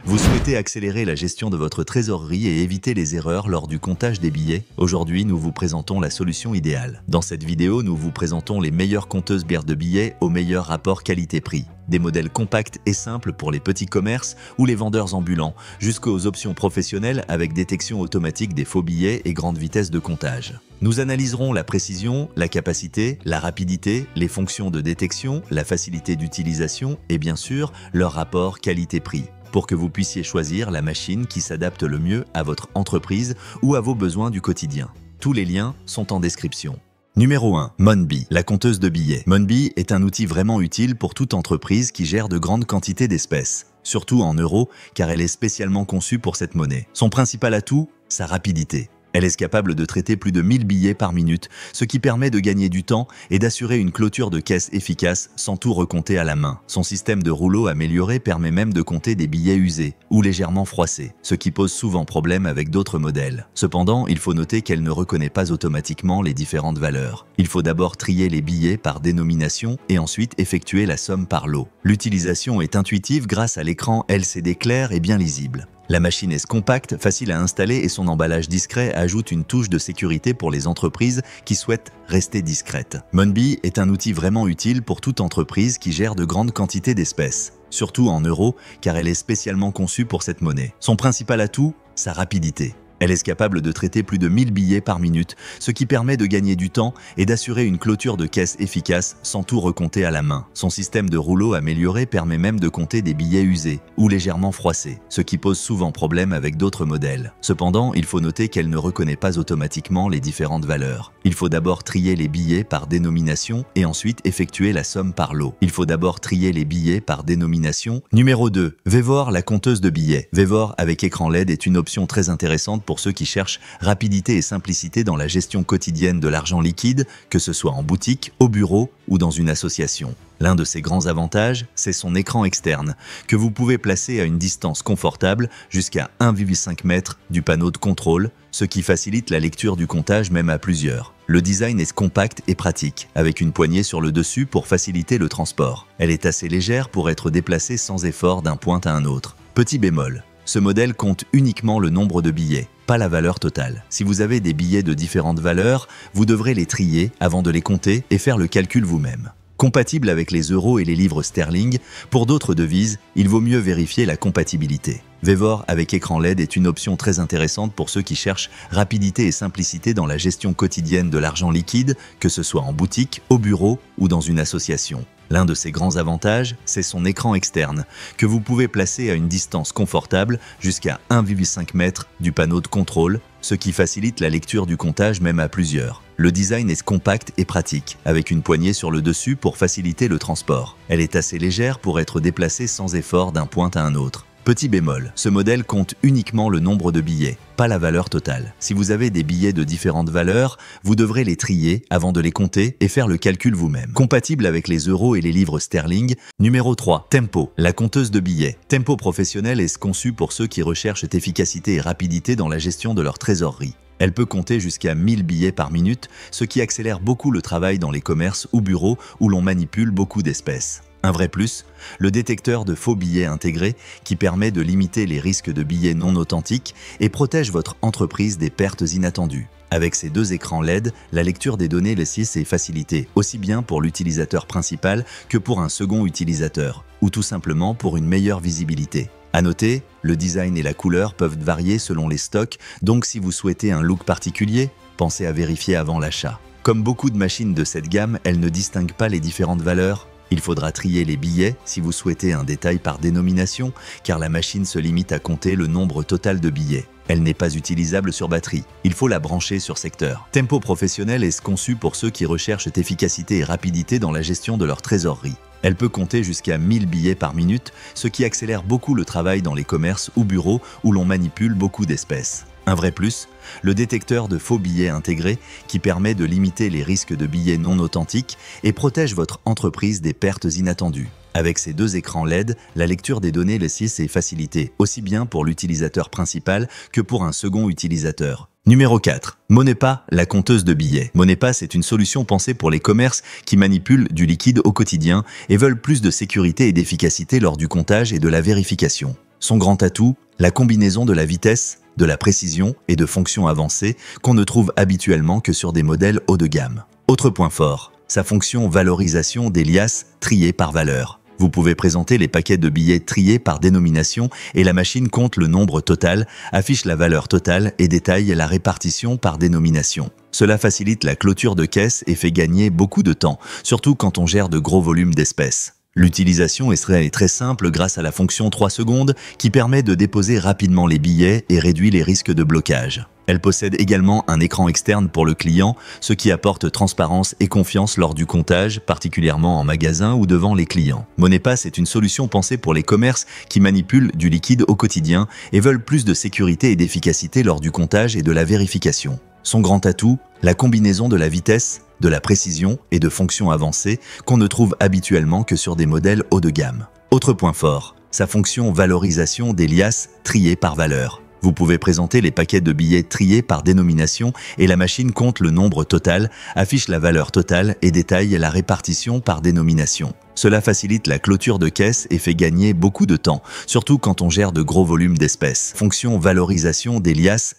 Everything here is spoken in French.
Vous souhaitez accélérer la gestion de votre trésorerie et éviter les erreurs lors du comptage des billets? Aujourd'hui, nous vous présentons la solution idéale. Dans cette vidéo, nous vous présentons les meilleures compteuses bières de billets au meilleur rapport qualité-prix. Des modèles compacts et simples pour les petits commerces ou les vendeurs ambulants, jusqu'aux options professionnelles avec détection automatique des faux billets et grande vitesse de comptage. Nous analyserons la précision, la capacité, la rapidité, les fonctions de détection, la facilité d'utilisation et bien sûr, leur rapport qualité-prix, pour que vous puissiez choisir la machine qui s'adapte le mieux à votre entreprise ou à vos besoins du quotidien. Tous les liens sont en description. Numéro 1. Monby, la compteuse de billets. Monby est un outil vraiment utile pour toute entreprise qui gère de grandes quantités d'espèces, surtout en euros, car elle est spécialement conçue pour cette monnaie. Son principal atout, sa rapidité. Elle est capable de traiter plus de 1000 billets par minute, ce qui permet de gagner du temps et d'assurer une clôture de caisse efficace sans tout recompter à la main. Son système de rouleau amélioré permet même de compter des billets usés ou légèrement froissés, ce qui pose souvent problème avec d'autres modèles. Cependant, il faut noter qu'elle ne reconnaît pas automatiquement les différentes valeurs. Il faut d'abord trier les billets par dénomination et ensuite effectuer la somme par lot. L'utilisation est intuitive grâce à l'écran LCD clair et bien lisible. La machine est compacte, facile à installer et son emballage discret ajoute une touche de sécurité pour les entreprises qui souhaitent rester discrètes. Monby est un outil vraiment utile pour toute entreprise qui gère de grandes quantités d'espèces, surtout en euros car elle est spécialement conçue pour cette monnaie. Son principal atout, sa rapidité. Elle est capable de traiter plus de 1000 billets par minute, ce qui permet de gagner du temps et d'assurer une clôture de caisse efficace sans tout recompter à la main. Son système de rouleau amélioré permet même de compter des billets usés ou légèrement froissés, ce qui pose souvent problème avec d'autres modèles. Cependant, il faut noter qu'elle ne reconnaît pas automatiquement les différentes valeurs. Il faut d'abord trier les billets par dénomination et ensuite effectuer la somme par lot. Il faut d'abord trier les billets par dénomination. Numéro 2. Vevor, la compteuse de billets. Vevor avec écran LED est une option très intéressante pour ceux qui cherchent rapidité et simplicité dans la gestion quotidienne de l'argent liquide, que ce soit en boutique, au bureau ou dans une association. L'un de ses grands avantages, c'est son écran externe, que vous pouvez placer à une distance confortable jusqu'à 1,5 m du panneau de contrôle, ce qui facilite la lecture du comptage même à plusieurs. Le design est compact et pratique, avec une poignée sur le dessus pour faciliter le transport. Elle est assez légère pour être déplacée sans effort d'un point à un autre. Petit bémol, ce modèle compte uniquement le nombre de billets, pas la valeur totale. Si vous avez des billets de différentes valeurs, vous devrez les trier avant de les compter et faire le calcul vous-même. Compatible avec les euros et les livres sterling, pour d'autres devises, il vaut mieux vérifier la compatibilité. Vevor avec écran LED est une option très intéressante pour ceux qui cherchent rapidité et simplicité dans la gestion quotidienne de l'argent liquide, que ce soit en boutique, au bureau ou dans une association. L'un de ses grands avantages, c'est son écran externe, que vous pouvez placer à une distance confortable jusqu'à 1,5 m du panneau de contrôle, ce qui facilite la lecture du comptage même à plusieurs. Le design est compact et pratique, avec une poignée sur le dessus pour faciliter le transport. Elle est assez légère pour être déplacée sans effort d'un point à un autre. Petit bémol, ce modèle compte uniquement le nombre de billets, pas la valeur totale. Si vous avez des billets de différentes valeurs, vous devrez les trier avant de les compter et faire le calcul vous-même. Compatible avec les euros et les livres sterling. Numéro 3. Tempo, la compteuse de billets. Tempo Professionnel est conçu pour ceux qui recherchent efficacité et rapidité dans la gestion de leur trésorerie. Elle peut compter jusqu'à 1000 billets par minute, ce qui accélère beaucoup le travail dans les commerces ou bureaux où l'on manipule beaucoup d'espèces. Un vrai plus, le détecteur de faux billets intégré qui permet de limiter les risques de billets non authentiques et protège votre entreprise des pertes inattendues. Avec ses deux écrans LED, la lecture des données laissées est facilitée, aussi bien pour l'utilisateur principal que pour un second utilisateur, ou tout simplement pour une meilleure visibilité. À noter, le design et la couleur peuvent varier selon les stocks, donc si vous souhaitez un look particulier, pensez à vérifier avant l'achat. Comme beaucoup de machines de cette gamme, elle ne distingue pas les différentes valeurs. Il faudra trier les billets si vous souhaitez un détail par dénomination, car la machine se limite à compter le nombre total de billets. Elle n'est pas utilisable sur batterie, il faut la brancher sur secteur. Tempo Professionnel est conçu pour ceux qui recherchent efficacité et rapidité dans la gestion de leur trésorerie. Elle peut compter jusqu'à 1000 billets par minute, ce qui accélère beaucoup le travail dans les commerces ou bureaux où l'on manipule beaucoup d'espèces. Un vrai plus, le détecteur de faux billets intégré qui permet de limiter les risques de billets non authentiques et protège votre entreprise des pertes inattendues. Avec ces deux écrans LED, la lecture des données laissées est facilitée, aussi bien pour l'utilisateur principal que pour un second utilisateur. Numéro 4. Monepa, la compteuse de billets. Monepa, c'est une solution pensée pour les commerces qui manipulent du liquide au quotidien et veulent plus de sécurité et d'efficacité lors du comptage et de la vérification. Son grand atout, la combinaison de la vitesse, de la précision et de fonctions avancées qu'on ne trouve habituellement que sur des modèles haut de gamme. Autre point fort, sa fonction valorisation des liasses triées par valeur. Vous pouvez présenter les paquets de billets triés par dénomination et la machine compte le nombre total, affiche la valeur totale et détaille la répartition par dénomination. Cela facilite la clôture de caisse et fait gagner beaucoup de temps, surtout quand on gère de gros volumes d'espèces. L'utilisation est très simple grâce à la fonction 3 secondes qui permet de déposer rapidement les billets et réduit les risques de blocage. Elle possède également un écran externe pour le client, ce qui apporte transparence et confiance lors du comptage, particulièrement en magasin ou devant les clients. MoneyPass est une solution pensée pour les commerces qui manipulent du liquide au quotidien et veulent plus de sécurité et d'efficacité lors du comptage et de la vérification. Son grand atout, la combinaison de la vitesse, de la précision et de fonctions avancées qu'on ne trouve habituellement que sur des modèles haut de gamme. Autre point fort, sa fonction valorisation des liasses triées par valeur. Vous pouvez présenter les paquets de billets triés par dénomination et la machine compte le nombre total, affiche la valeur totale et détaille la répartition par dénomination. Cela facilite la clôture de caisse et fait gagner beaucoup de temps, surtout quand on gère de gros volumes d'espèces. Fonction valorisation des liasses